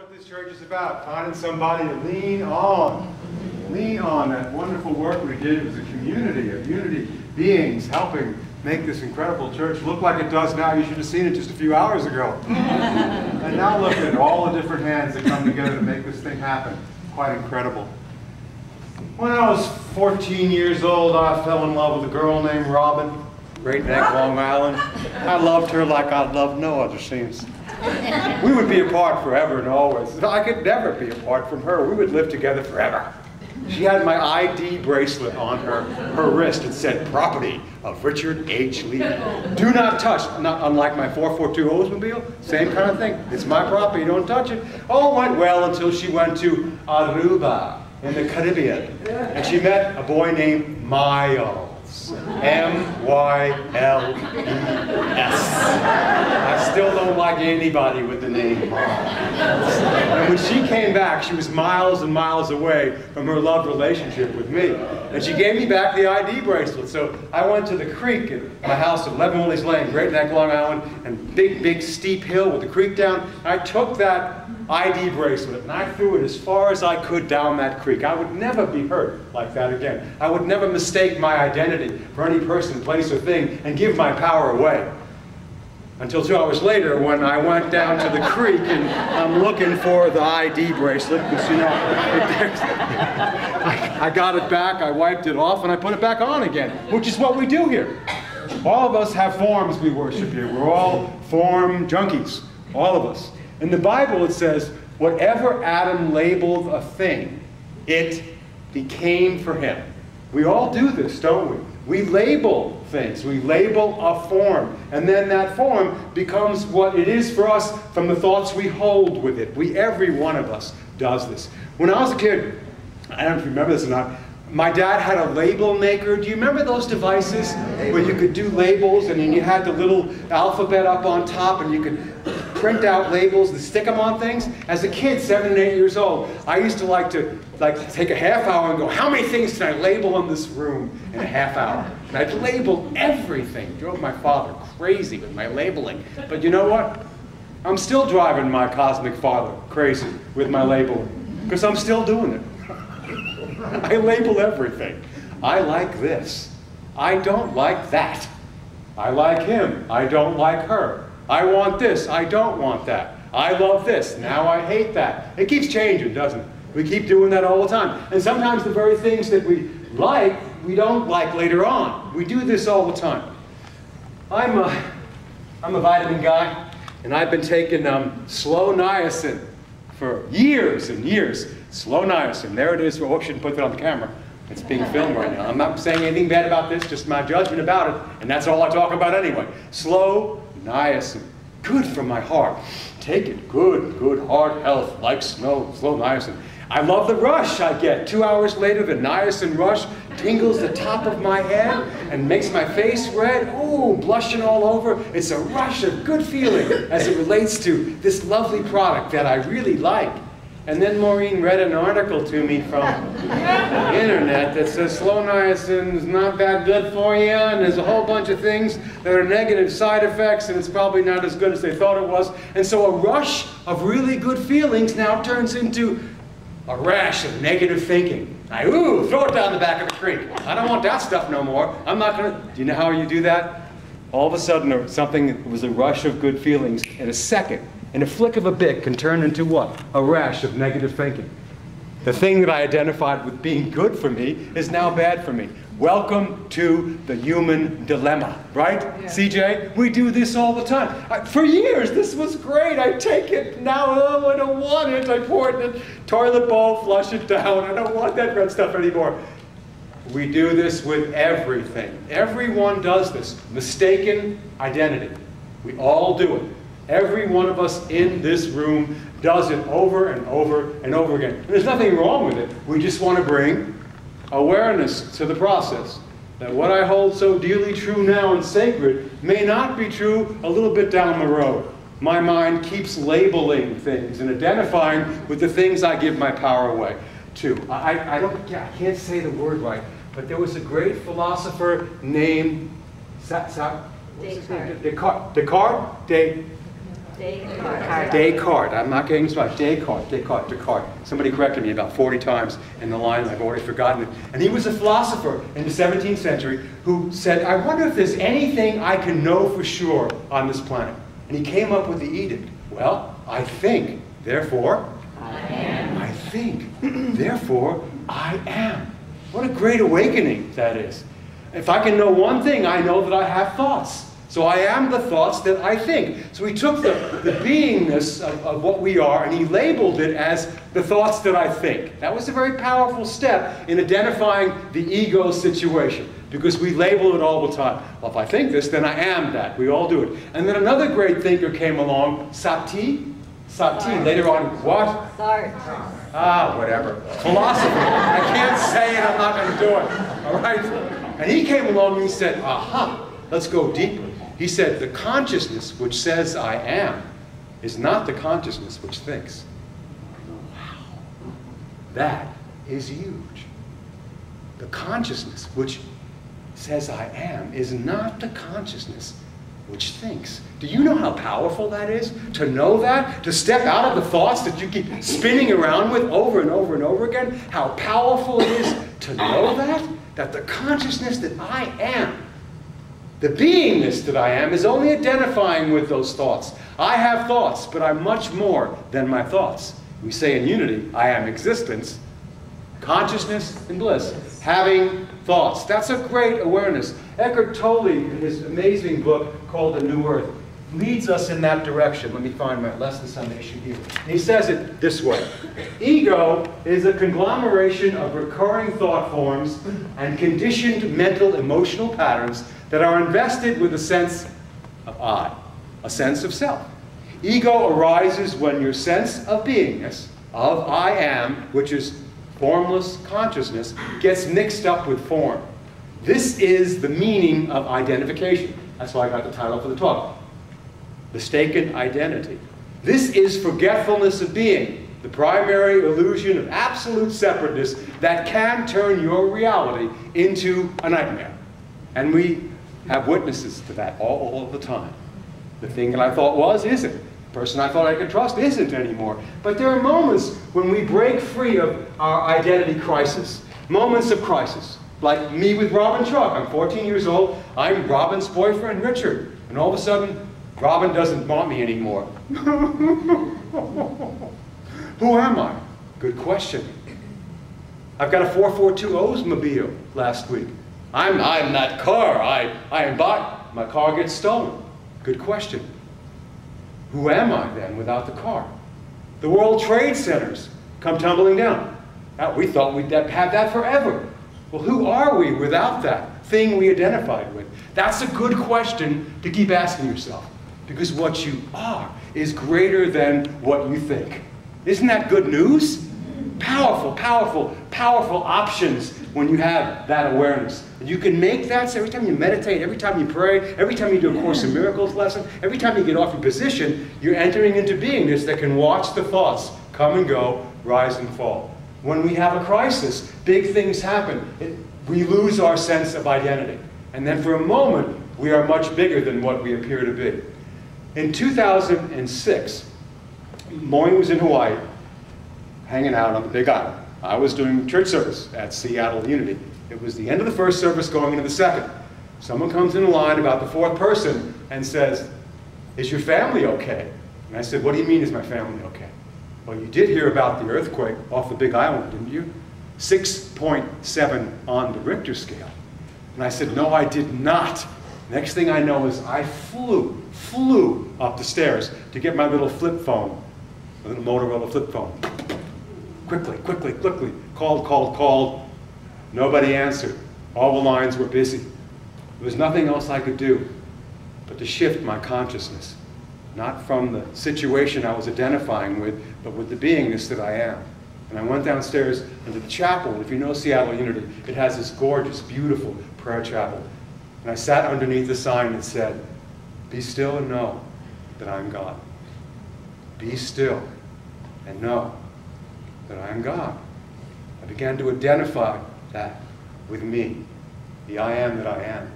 what this church is about, finding somebody to lean on. Lean on that wonderful work we did. It was a community of unity beings helping make this incredible church look like it does now. You should have seen it just a few hours ago. And now look at all the different hands that come together to make this thing happen. Quite incredible. When I was 14 years old, I fell in love with a girl named Robin, Great Neck, Long Island. I loved her like I loved no other seems. We would be apart forever and always. I could never be apart from her. We would live together forever. She had my ID bracelet on her wrist. It said, "Property of Richard H. Levy. Do not touch." Not unlike my 442 Oldsmobile, same kind of thing. It's my property, don't touch it. All went well until she went to Aruba in the Caribbean. And she met a boy named Miles. M-Y-L-E-S. I still don't like anybody with the name Miles. And when she came back, she was miles and miles away from her love relationship with me. And she gave me back the ID bracelet. So I went to the creek at my house at 11 Willie's Lane, Great Neck, Long Island, and big steep hill with the creek down. I took that ID bracelet and I threw it as far as I could down that creek. I would never be hurt like that again. I would never mistake my identity for any person, place, or thing and give my power away. Until 2 hours later when I went down to the creek and I'm looking for the ID bracelet because, you know, I got it back, I wiped it off, and I put it back on again, which is what we do here. All of us have forms we worship here. We're all form junkies, all of us. In the Bible it says, whatever Adam labeled a thing, it became for him. We all do this, don't we? We label things. We label a form. And then that form becomes what it is for us from the thoughts we hold with it. Every one of us does this. When I was a kid, I don't know if you remember this or not, my dad had a label maker. Do you remember those devices where you could do labels and then you had the little alphabet up on top and you could print out labels and stick them on things? As a kid, 7 and 8 years old, I used to like to take a half hour and go, how many things can I label in this room in a half hour? And I'd label everything. Drove my father crazy with my labeling. But you know what? I'm still driving my cosmic father crazy with my labeling because I'm still doing it. I label everything. I like this. I don't like that. I like him. I don't like her. I want this. I don't want that. I love this. Now I hate that. It keeps changing, doesn't it? We keep doing that all the time. And sometimes the very things that we like, we don't like later on. We do this all the time. I'm a vitamin guy, and I've been taking slow niacin for years and years. Slow niacin. There it is. Oh, I shouldn't put that on the camera. It's being filmed right now. I'm not saying anything bad about this, just my judgment about it, and that's all I talk about anyway. Slow niacin. Good for my heart. Take it. Good heart health, like slow niacin. I love the rush I get. 2 hours later, the niacin rush tingles the top of my head and makes my face red. Ooh, blushing all over. It's a rush of good feeling as it relates to this lovely product that I really like. And then Maureen read an article to me from the internet that says slow niacin is not that good for you, and there's a whole bunch of things that are negative side effects, and it's probably not as good as they thought it was. And so a rush of really good feelings now turns into a rash of negative thinking. Ooh, throw it down the back of the creek. I don't want that stuff no more. I'm not going to. Do you know how you do that? All of a sudden, something was a rush of good feelings in a second. In a flick of a bit can turn into what? A rash of negative thinking. The thing that I identified with being good for me is now bad for me. Welcome to the human dilemma, right? Yeah. CJ, we do this all the time. For years, this was great. I take it. Now, oh, I don't want it. I pour it in the toilet bowl, flush it down. I don't want that red stuff anymore. We do this with everything. Everyone does this. Mistaken identity. We all do it. Every one of us in this room does it over and over and over again. And there's nothing wrong with it. We just want to bring awareness to the process. That what I hold so dearly true now and sacred may not be true a little bit down the road. My mind keeps labeling things and identifying with the things I give my power away to. I can't say the word right, but there was a great philosopher named Descartes. Descartes. I'm not getting smart. Descartes. Somebody corrected me about 40 times in the line, and I've already forgotten it. And he was a philosopher in the 17th century who said, I wonder if there's anything I can know for sure on this planet. And he came up with the edict. Well, I think, therefore, I am. I think, therefore, I am. What a great awakening that is. If I can know one thing, I know that I have thoughts. So I am the thoughts that I think. So he took the beingness of what we are and he labeled it as the thoughts that I think. That was a very powerful step in identifying the ego situation, because we label it all the time. Well, if I think this, then I am that. We all do it. And then another great thinker came along, Sati, later on, what? Sartre. Ah, whatever. Philosopher. I can't say it, I'm not going to do it. All right? And he came along and he said, aha, let's go deeper. He said, the consciousness which says I am is not the consciousness which thinks. Wow. That is huge. The consciousness which says I am is not the consciousness which thinks. Do you know how powerful that is? To know that? To step out of the thoughts that you keep spinning around with over and over and over again? How powerful it is to know that? That the consciousness that I am, the beingness that I am, is only identifying with those thoughts. I have thoughts, but I'm much more than my thoughts. We say in Unity, I am existence, consciousness, and bliss. Having thoughts. That's a great awareness. Eckhart Tolle, in his amazing book called The New Earth, leads us in that direction. Let me find my lesson summation here. He says it this way. Ego is a conglomeration of recurring thought forms and conditioned mental emotional patterns that are invested with a sense of I, a sense of self. Ego arises when your sense of beingness, of I am, which is formless consciousness, gets mixed up with form. This is the meaning of identification. That's why I got the title for the talk. Mistaken identity. This is forgetfulness of being, the primary illusion of absolute separateness that can turn your reality into a nightmare. And we have witnesses to that all the time. The thing that I thought was isn't. The person I thought I could trust isn't anymore. But there are moments when we break free of our identity crisis. Moments of crisis. Like me with Robin Truck. I'm 14 years old. I'm Robin's boyfriend, Richard. And all of a sudden, Robin doesn't want me anymore. Who am I? Good question. I've got a 442 Oldsmobile last week. I'm that car. I am bought. My car gets stolen. Good question. Who am I then without the car? The World Trade Centers come tumbling down. Now, we thought we'd have that forever. Well, who are we without that thing we identified with? That's a good question to keep asking yourself. Because what you are is greater than what you think. Isn't that good news? Powerful, powerful, powerful options when you have that awareness. And you can make that, so every time you meditate, every time you pray, every time you do a Course in Miracles lesson, every time you get off your position, you're entering into beingness that can watch the thoughts come and go, rise and fall. When we have a crisis, big things happen. We lose our sense of identity. And then for a moment, we are much bigger than what we appear to be. In 2006, Maureen was in Hawaii, hanging out on the Big Island. I was doing church service at Seattle Unity. It was the end of the first service going into the second. Someone comes in the line about the fourth person and says, "Is your family okay?" And I said, "What do you mean, is my family okay?" "Well, you did hear about the earthquake off the Big Island, didn't you? 6.7 on the Richter scale." And I said, "No, I did not." Next thing I know is I flew up the stairs to get my little flip phone, a little Motorola flip phone. Quickly, quickly, quickly. Called. Nobody answered. All the lines were busy. There was nothing else I could do but to shift my consciousness, not from the situation I was identifying with, but with the beingness that I am. And I went downstairs into the chapel. And if you know Seattle Unity, it has this gorgeous, beautiful prayer chapel. And I sat underneath the sign that said, "Be still and know that I am God. Be still and know that I am God." I began to identify that with me, the I am that I am.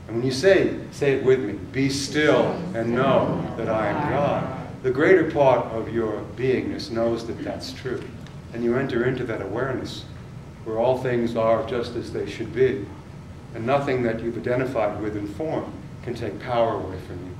And when you say it with me, "Be still and know that I am God," the greater part of your beingness knows that that's true. And you enter into that awareness where all things are just as they should be. And nothing that you've identified with in form can take power away from you.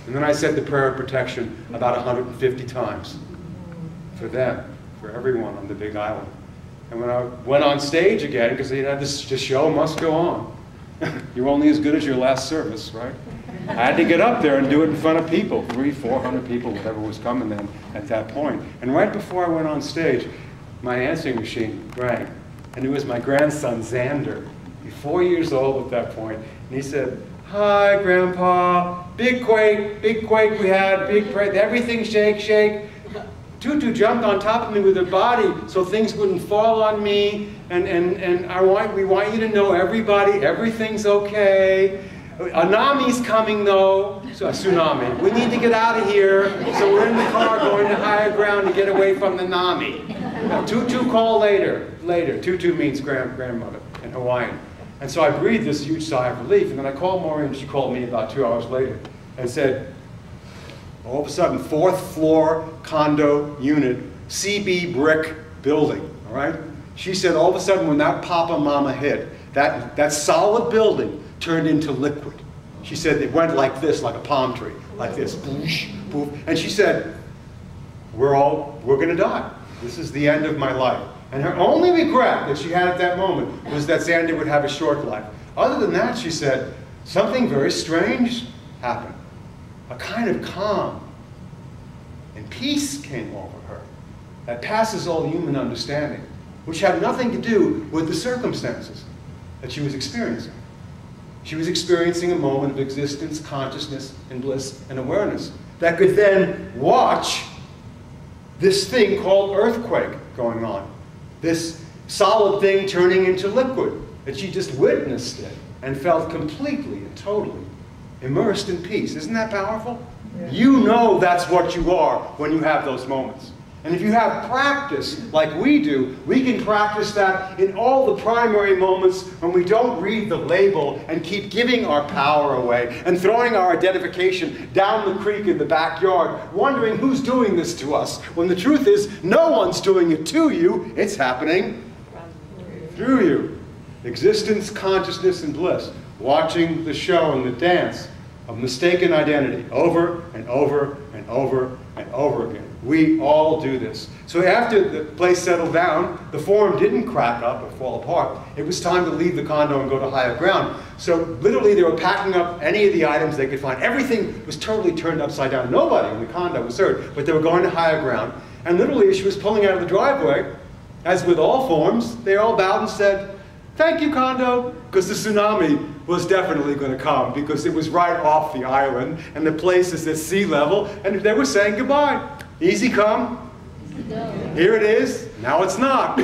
And then I said the prayer of protection about 150 times for them, for everyone on the Big Island. And when I went on stage again, because this show must go on. You're only as good as your last service, right? I had to get up there and do it in front of people, 300-400 people, whatever was coming then at that point. And right before I went on stage, my answering machine rang. And it was my grandson, Xander. He's 4 years old at that point. And he said, "Hi, Grandpa. Big quake we had, big quake, everything shake, shake." Tutu jumped on top of me with her body so things wouldn't fall on me. And we want you to know, everybody, everything's okay. A tsunami's coming though, so a tsunami. We need to get out of here, so we're in the car going to higher ground to get away from the tsunami. Now, Tutu call later. Tutu means grandmother in Hawaiian. And so I breathed this huge sigh of relief, and then I called Maureen, she called me about 2 hours later, and said, all of a sudden, 4th floor condo unit, CB brick building, all right? She said all of a sudden when that Papa Mama hit, that solid building turned into liquid. She said it went like this, like a palm tree, like this, boosh, boof. And she said, we're gonna die. This is the end of my life. And her only regret that she had at that moment was that Xander would have a short life. Other than that, she said, something very strange happened. A kind of calm and peace came over her that passes all human understanding, which had nothing to do with the circumstances that she was experiencing. She was experiencing a moment of existence, consciousness, and bliss and awareness that could then watch this thing called earthquake going on, this solid thing turning into liquid, that she just witnessed it and felt completely and totally immersed in peace. Isn't that powerful? Yeah. You know that's what you are when you have those moments. And if you have practice like we do, we can practice that in all the primary moments when we don't read the label and keep giving our power away and throwing our identification down the creek in the backyard, wondering who's doing this to us, when the truth is no one's doing it to you, it's happening through you. Existence, consciousness, and bliss. Watching the show and the dance of mistaken identity over and over and over and over again. We all do this. So after the place settled down, the form didn't crack up or fall apart. It was time to leave the condo and go to higher ground. So literally they were packing up any of the items they could find. Everything was totally turned upside down. Nobody in the condo was hurt, but they were going to higher ground. And literally as she was pulling out of the driveway, as with all forms, they all bowed and said, "Thank you, condo," because the tsunami was definitely going to come because it was right off the island and the place is at sea level, and they were saying goodbye. Easy come, here it is, now it's not.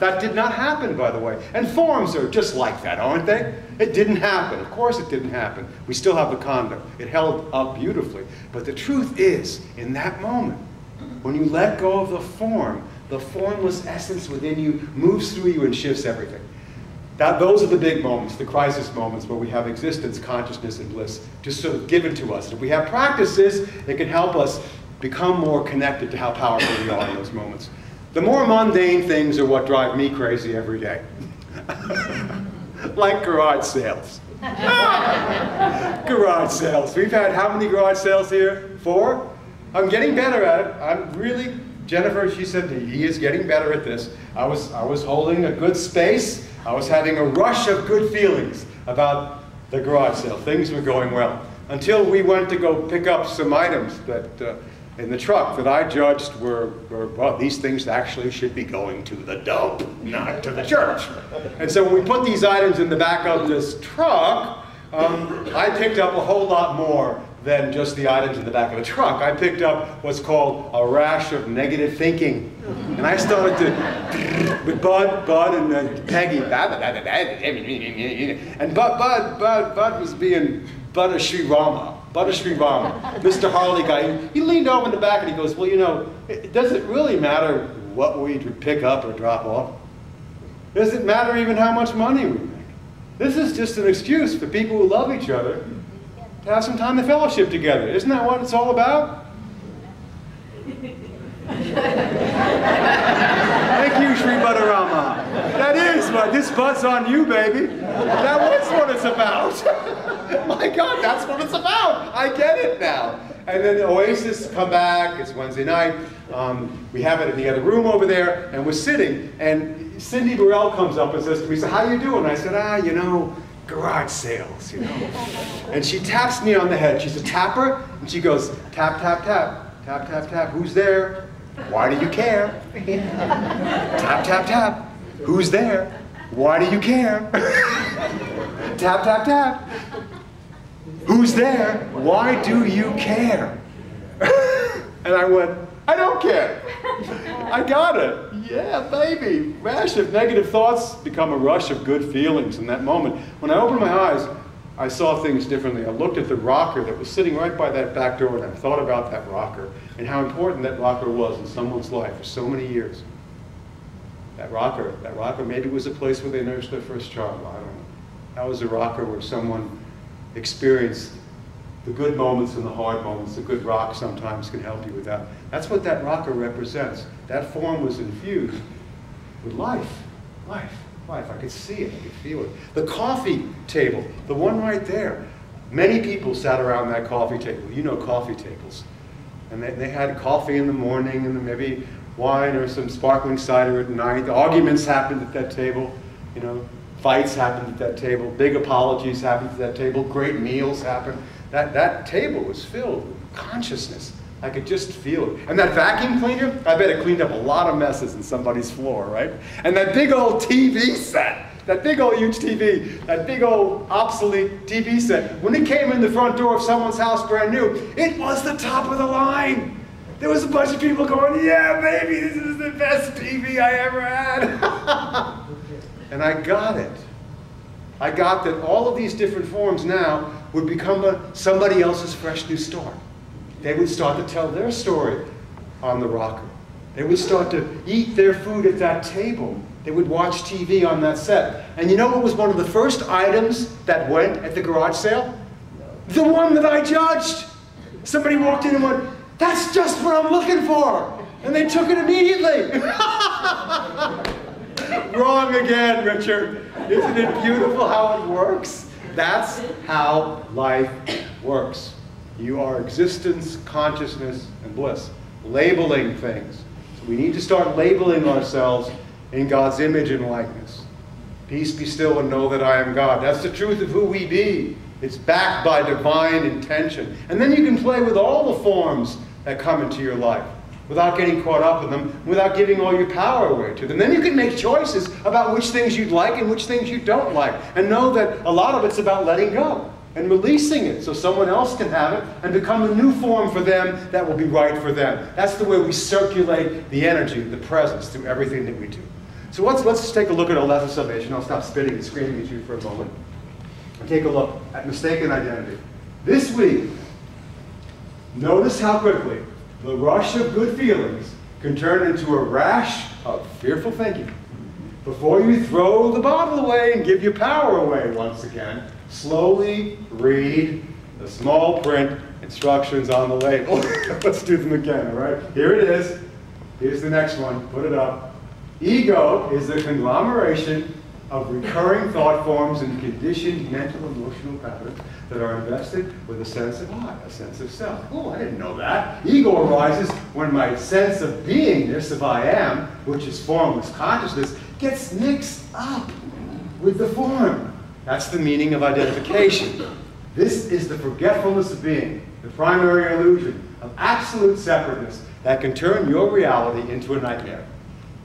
That did not happen, by the way. And forms are just like that, aren't they? It didn't happen. Of course it didn't happen. We still have the condo. It held up beautifully. But the truth is, in that moment, when you let go of the formless essence within you moves through you and shifts everything. Those are the big moments, the crisis moments where we have existence, consciousness, and bliss just sort of given to us. And if we have practices, it can help us become more connected to how powerful we are in those moments. The more mundane things are what drive me crazy every day. Like garage sales. Garage sales. We've had how many garage sales here? 4? I'm getting better at it. I'm really, Jennifer, she said he is getting better at this. I was holding a good space. I was having a rush of good feelings about the garage sale. Things were going well. Until we went to go pick up some items that in the truck that I judged were, well, these things actually should be going to the dump, not to the church. And so when we put these items in the back of this truck, I picked up a whole lot more than just the items in the back of the truck. I picked up what's called a rash of negative thinking. And I started to, with Bud and Peggy, and Bud was being Bud of Sri Rama. Mr. Harley guy, he leaned over in the back and he goes, well, you know, does it really matter what we pick up or drop off? Does it matter even how much money we make? This is just an excuse for people who love each other to have some time to fellowship together. Isn't that what it's all about? Thank you, Sri Badarama. That is what, this butt's on you, baby. That was what it's about. My God, that's what it's about. I get it now. And then Oasis come back, it's Wednesday night. We have it in the other room over there, and we're sitting, and Cindy Burrell comes up and says to me, so how you doing? I said, you know, garage sales, you know. And she taps me on the head. She's a tapper, and she goes, tap, tap, tap. Tap, tap, tap. Who's there? Why do you care? Tap, tap, tap. Who's there? Why do you care? Tap, tap, tap. Who's there? Why do you care? And I went, I don't care. I got it. Yeah, baby. Rash of negative thoughts become a rush of good feelings in that moment. When I opened my eyes, I saw things differently. I looked at the rocker that was sitting right by that back door, and I thought about that rocker and how important that rocker was in someone's life for so many years. That rocker maybe was a place where they nursed their first child. I don't know. That was a rocker where someone experienced the good moments and the hard moments. The good rock sometimes can help you with that. That's what that rocker represents. That form was infused with life. Life. I could see it, I could feel it. The coffee table, the one right there. Many people sat around that coffee table. You know coffee tables. And they had coffee in the morning and then maybe wine or some sparkling cider at night. The arguments happened at that table. You know, fights happened at that table. Big apologies happened at that table. Great meals happened. That table was filled with consciousness. I could just feel it. And that vacuum cleaner, I bet it cleaned up a lot of messes in somebody's floor, right? And that big old TV set, that big old huge TV, that big old obsolete TV set, when it came in the front door of someone's house brand new, it was the top of the line. There was a bunch of people going, yeah, baby, this is the best TV I ever had. And I got it. I got that all of these different forms now would become somebody else's fresh new start. They would start to tell their story on the rocker. They would start to eat their food at that table. They would watch TV on that set. And you know what was one of the first items that went at the garage sale? The one that I judged. Somebody walked in and went, that's just what I'm looking for. And they took it immediately. Wrong again, Richard. Isn't it beautiful how it works? That's how life works. You are existence, consciousness, and bliss. Labeling things. So we need to start labeling ourselves in God's image and likeness. Peace be still and know that I am God. That's the truth of who we be. It's backed by divine intention. And then you can play with all the forms that come into your life without getting caught up in them, without giving all your power away to them. Then you can make choices about which things you'd like and which things you don't like. And know that a lot of it's about letting go and releasing it so someone else can have it and become a new form for them that will be right for them. That's the way we circulate the energy, the presence through everything that we do. So let's just take a look at a lesson summation. I'll stop spitting and screaming at you for a moment. And take a look at mistaken identity. This week, notice how quickly the rush of good feelings can turn into a rash of fearful thinking. Before you throw the bottle away and give your power away once again, slowly read the small print instructions on the label. Let's do them again, all right? Here it is. Here's the next one. Put it up. Ego is the conglomeration of recurring thought forms and conditioned mental emotional patterns that are invested with a sense of I, a sense of self. Oh, I didn't know that. Ego arises when my sense of beingness, of I am, which is formless consciousness, gets mixed up with the form. That's the meaning of identification. This is the forgetfulness of being, the primary illusion of absolute separateness that can turn your reality into a nightmare.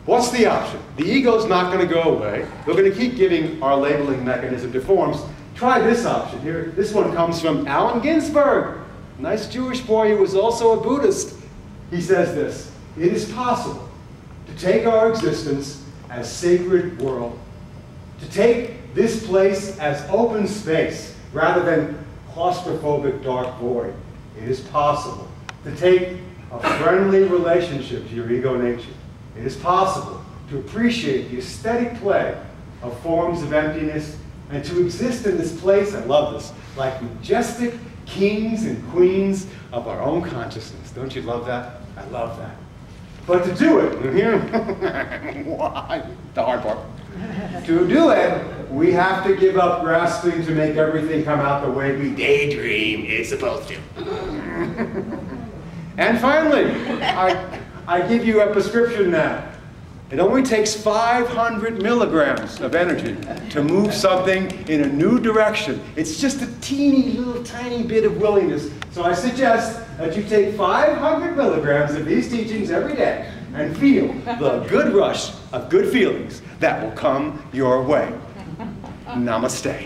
What's the option? The ego's not going to go away. We're going to keep giving our labeling mechanism to forms. Try this option here. This one comes from Allen Ginsberg, a nice Jewish boy who was also a Buddhist. He says this: it is possible to take our existence as sacred world, to take this place as open space rather than claustrophobic dark void. It is possible to take a friendly relationship to your ego nature. It is possible to appreciate the aesthetic play of forms of emptiness and to exist in this place, I love this, like majestic kings and queens of our own consciousness. Don't you love that? I love that. But to do it, here, the hard part. To do it, we have to give up grasping to make everything come out the way we daydream it's supposed to. And finally, I give you a prescription now. It only takes 500 milligrams of energy to move something in a new direction. It's just a teeny little tiny bit of willingness. So I suggest that you take 500 milligrams of these teachings every day and feel the good rush of good feelings that will come your way. Namaste.